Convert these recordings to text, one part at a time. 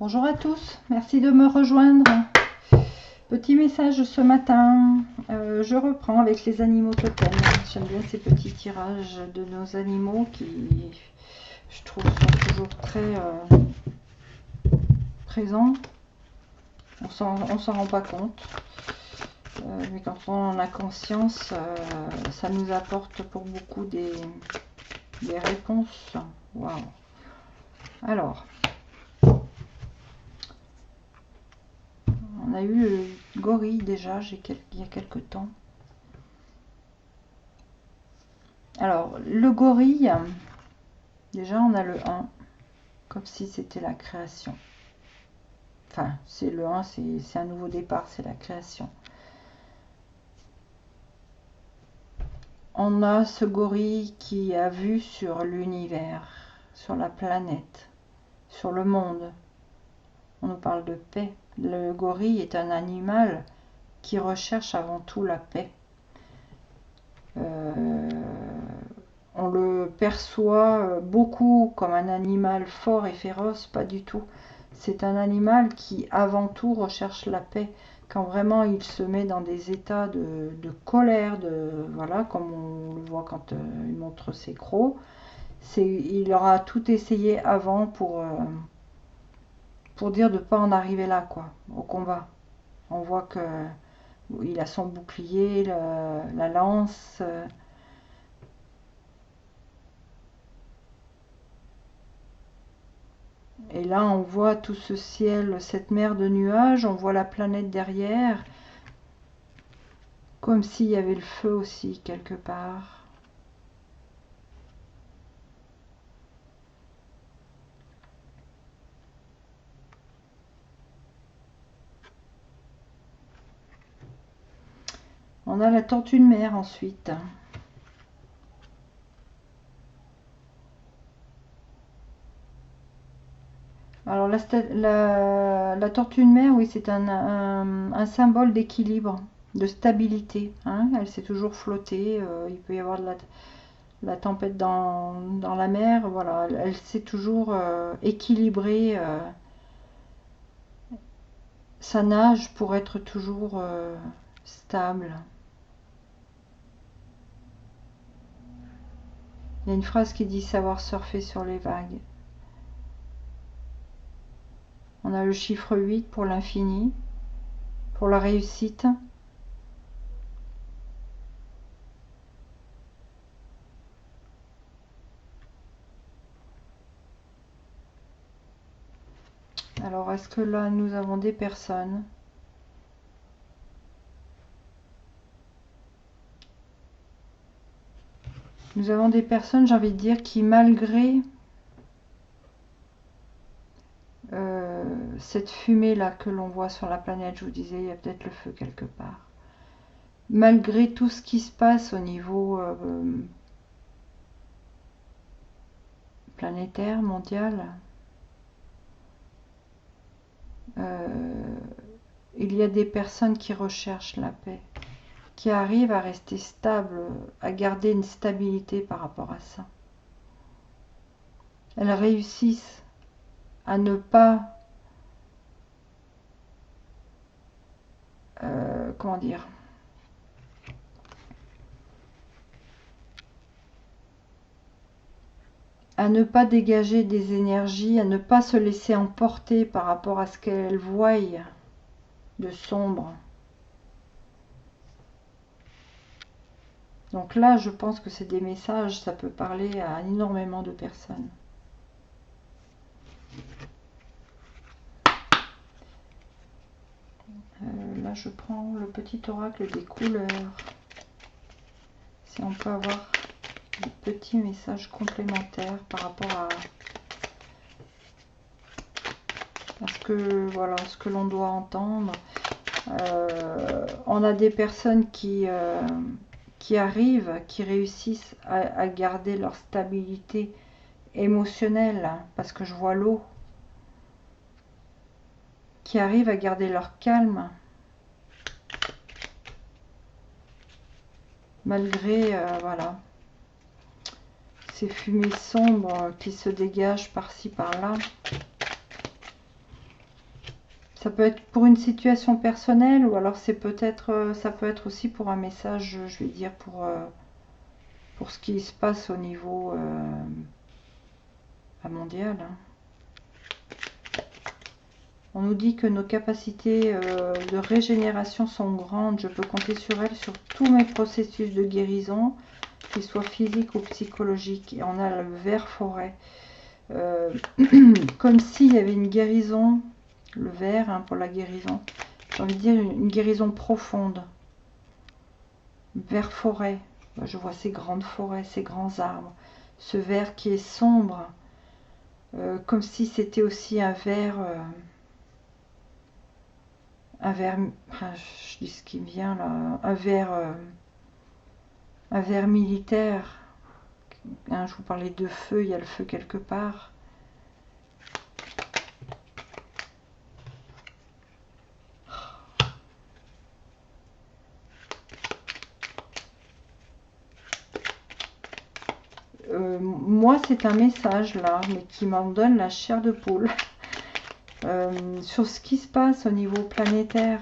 Bonjour à tous, merci de me rejoindre. Petit message ce matin, je reprends avec les animaux totems. J'aime bien ces petits tirages de nos animaux qui, je trouve, sont toujours très présents. On s'en rend pas compte, mais quand on en a conscience, ça nous apporte pour beaucoup des réponses. Waouh! Alors, on a eu le gorille déjà il y a quelques temps. Alors, le gorille, déjà on a le 1, comme si c'était la création. Enfin, c'est le 1, c'est un nouveau départ, c'est la création. On a ce gorille qui a vu sur l'univers, sur la planète, sur le monde. On nous parle de paix. Le gorille est un animal qui recherche avant tout la paix. On le perçoit beaucoup comme un animal fort et féroce, pas du tout. C'est un animal qui avant tout recherche la paix. Quand vraiment il se met dans des états de colère, voilà, comme on le voit quand il montre ses crocs, il aura tout essayé avant pour dire de ne pas en arriver là, quoi, au combat. On voit que il a son bouclier, la lance. Et là, on voit tout ce ciel, cette mer de nuages, on voit la planète derrière, comme s'il y avait le feu aussi quelque part. On a la tortue de mer ensuite. Alors la tortue de mer, oui, c'est un symbole d'équilibre, de stabilité. Hein. Elle sait toujours flotter. Il peut y avoir de la tempête dans la mer. Voilà, elle sait toujours équilibrer sa nage pour être toujours stable. Il y a une phrase qui dit savoir surfer sur les vagues. On a le chiffre 8 pour l'infini, pour la réussite. Alors, est-ce que là, nous avons des personnes ? Nous avons des personnes, j'ai envie de dire, qui malgré cette fumée-là que l'on voit sur la planète, je vous disais, il y a peut-être le feu quelque part. Malgré tout ce qui se passe au niveau planétaire, mondial, il y a des personnes qui recherchent la paix, qui arrivent à rester stables, à garder une stabilité par rapport à ça. Elles réussissent à ne pas, comment dire, à ne pas dégager des énergies, à ne pas se laisser emporter par rapport à ce qu'elles voient de sombre. Donc là, je pense que c'est des messages, ça peut parler à énormément de personnes. Là, je prends le petit oracle des couleurs. Si on peut avoir des petits messages complémentaires par rapport à ce que, voilà, ce que l'on doit entendre. On a des personnes qui arrivent, qui réussissent à garder leur stabilité émotionnelle, parce que je vois l'eau, qui arrivent à garder leur calme, malgré, voilà, ces fumées sombres qui se dégagent par-ci par-là. Ça peut être pour une situation personnelle ou alors c'est peut-être, ça peut être aussi pour un message, je vais dire, pour ce qui se passe au niveau mondial. Hein. On nous dit que nos capacités de régénération sont grandes. Je peux compter sur elles sur tous mes processus de guérison, qu'ils soient physiques ou psychologiques. Et on a le ver forêt. Comme s'il y avait une guérison, le ver hein, pour la guérison. J'ai envie de dire une guérison profonde. Ver forêt. Je vois ces grandes forêts, ces grands arbres. Ce ver qui est sombre. Comme si c'était aussi un ver... je dis ce qui me vient là, un ver militaire. Hein, je vous parlais de feu, il y a le feu quelque part. Moi, c'est un message là, mais qui m'en donne la chair de poule. Sur ce qui se passe au niveau planétaire,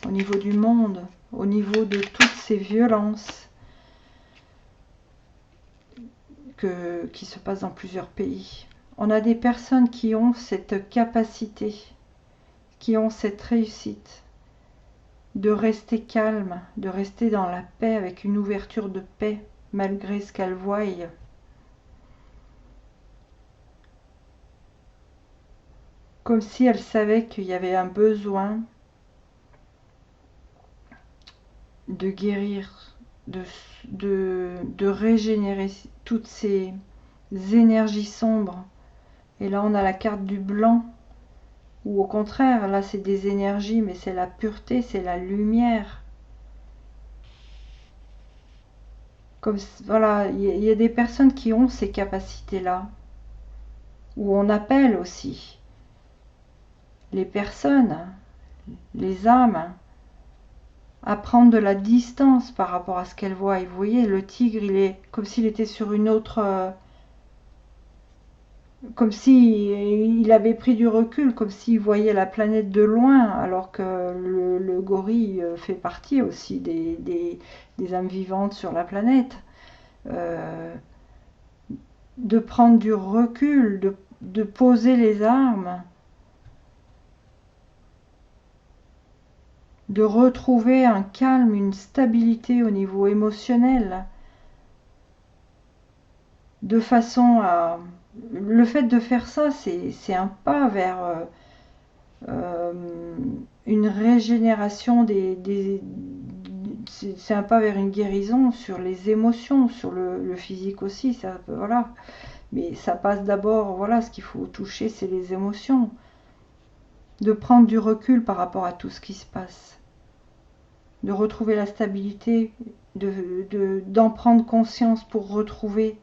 au niveau du monde, au niveau de toutes ces violences qui se passent dans plusieurs pays. On a des personnes qui ont cette capacité, qui ont cette réussite de rester calme, de rester dans la paix avec une ouverture de paix malgré ce qu'elles voient. Comme si elles savaient qu'il y avait un besoin de guérir, de régénérer toutes ces énergies sombres. Et là, on a la carte du blanc, ou au contraire, là, c'est des énergies, mais c'est la pureté, c'est la lumière. Comme, voilà, il y a des personnes qui ont ces capacités-là, où on appelle aussi les personnes, les âmes, à prendre de la distance par rapport à ce qu'elles voient. Et vous voyez, le tigre, il est comme s'il était sur une autre... comme s'il avait pris du recul, comme s'il voyait la planète de loin, alors que le gorille fait partie aussi des âmes vivantes sur la planète. De prendre du recul, de poser les armes, de retrouver un calme, une stabilité au niveau émotionnel, de façon à... Le fait de faire ça, c'est un pas vers une régénération c'est un pas vers une guérison sur les émotions, sur le physique aussi, ça, voilà. Mais ça passe d'abord, voilà, ce qu'il faut toucher, c'est les émotions. De prendre du recul par rapport à tout ce qui se passe. De retrouver la stabilité, d'en prendre conscience pour retrouver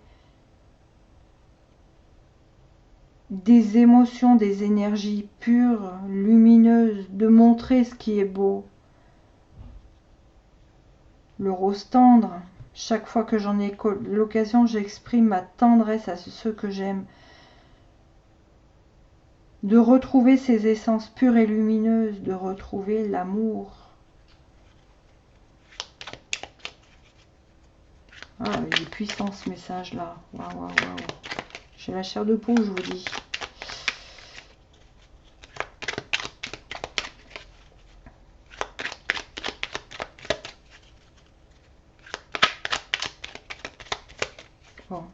des émotions, des énergies pures, lumineuses, de montrer ce qui est beau. Le rose tendre, chaque fois que j'en ai l'occasion, j'exprime ma tendresse à ceux que j'aime. De retrouver ces essences pures et lumineuses, de retrouver l'amour. Ah, il est puissant ce message-là. Waouh, waouh, waouh. J'ai la chair de poule, je vous dis. Bon.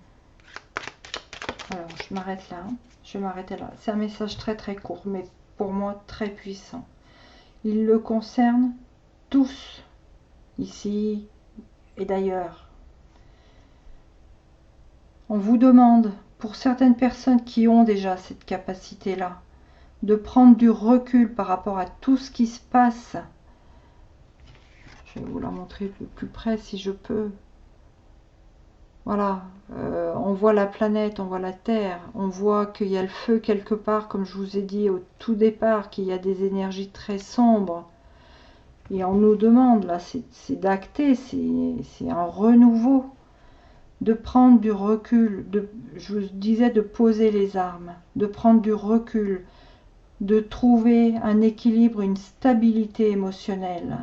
Alors, je m'arrête là. Je vais m'arrêter là. C'est un message très très court, mais pour moi très puissant. Il le concerne tous, ici et d'ailleurs. On vous demande, pour certaines personnes qui ont déjà cette capacité-là, de prendre du recul par rapport à tout ce qui se passe. Je vais vous la montrer de plus près si je peux. Voilà, on voit la planète, on voit la Terre, on voit qu'il y a le feu quelque part, comme je vous ai dit au tout départ, qu'il y a des énergies très sombres. Et on nous demande, là, c'est d'acter, c'est un renouveau, de prendre du recul, je vous disais de poser les armes, de prendre du recul, de trouver un équilibre, une stabilité émotionnelle.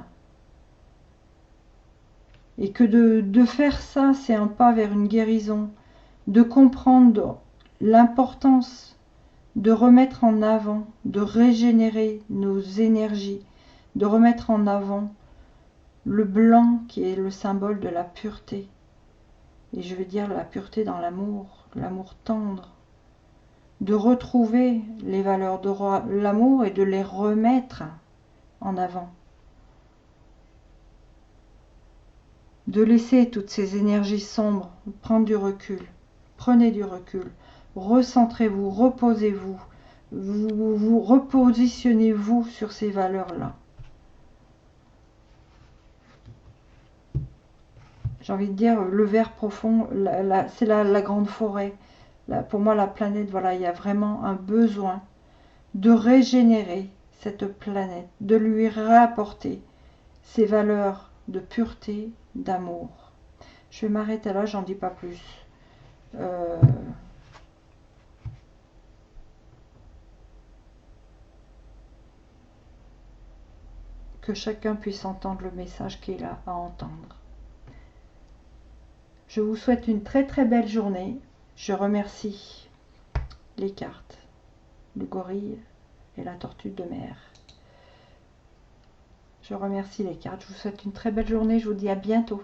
Et que de faire ça, c'est un pas vers une guérison, de comprendre l'importance de remettre en avant, de régénérer nos énergies, de remettre en avant le blanc qui est le symbole de la pureté. Et je veux dire la pureté dans l'amour, l'amour tendre. De retrouver les valeurs de l'amour et de les remettre en avant. De laisser toutes ces énergies sombres, prendre du recul. Prenez du recul. Recentrez-vous, reposez-vous. Vous repositionnez-vous sur ces valeurs-là. J'ai envie de dire, le vert profond, c'est la grande forêt. Pour moi, la planète, voilà, il y a vraiment un besoin de régénérer cette planète, de lui réapporter ces valeurs de pureté, d'amour. Je vais m'arrêter là, j'en dis pas plus. Que chacun puisse entendre le message qu'il a à entendre. Je vous souhaite une très très belle journée. Je remercie les cartes, le gorille et la tortue de mer. Je remercie les cartes. Je vous souhaite une très belle journée. Je vous dis à bientôt.